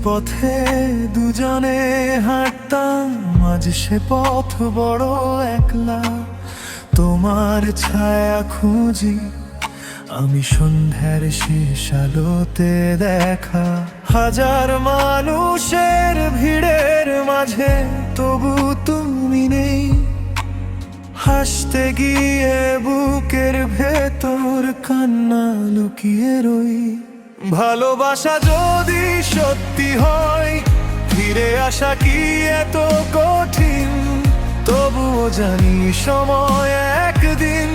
পথে দুজনে হাঁটতাম, আজ সে পথ বড় একলা। তোমার ছায়া খুঁজি আমি সন্ধ্যার শেষ আলোতে দেখা। হাজার মানুষের ভিড়ের মাঝে তবু তুমি নেই। হাসতে গিয়ে বুকের ভেতর কান্না লুকিয়ে রই। ভালোবাসা যদি সত্যি হয়, ফিরে আসা কি এত কঠিন? তবুও জানি সময় একদিন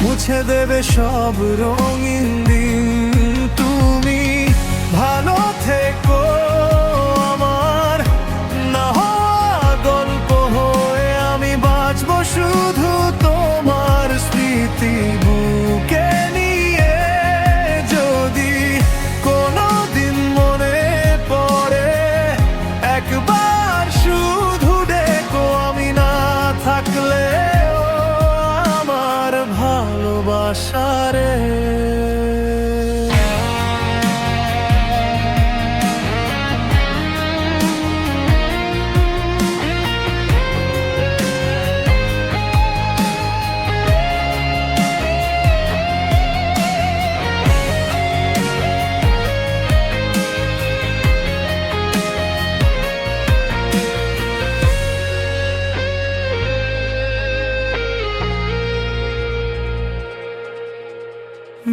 মুছে দেবে সব রঙিন দিন। তুমি ভালো থেকো আমার না হওয়া গল্প হয়ে, আমি বাঁচবো শুধু তোমার স্মৃতি বুকে নিয়ে। যদি কোনোদিন মনে পড়ে একবার শুধু ডেকো, আমি না থাকলে আমার ভালোবাসা রে।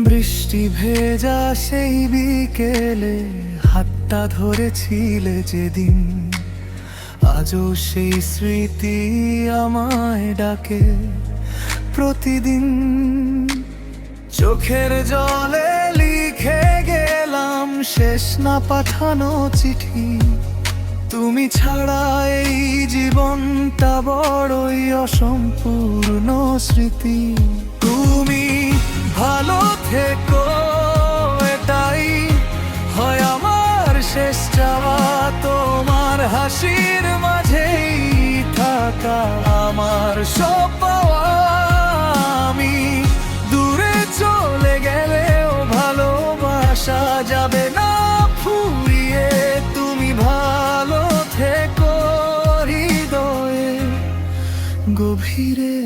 বৃষ্টি ভেজা সেই বিকেলে হাতটা ধরেছিলে যেদিন, আজও সেই স্মৃতি আমায় ডাকে প্রতিদিন। চোখের জলে লিখে গেলাম শেষ না পাঠানো চিঠি। তুমি ছাড়া এই জীবনটা বড়ই অসম্পূর্ণ স্মৃতি। তুমি ভালো থেকো এটাই হয় আমার শেষ চাওয়া। তোমার হাসির মাঝেই থাকা আমার সব পাওয়া। আমি দূরে চলে গেলেও ভালোবাসা যাবে না ফুরিয়ে। তুমি ভালো থেকো হৃদয়ে গভীরে।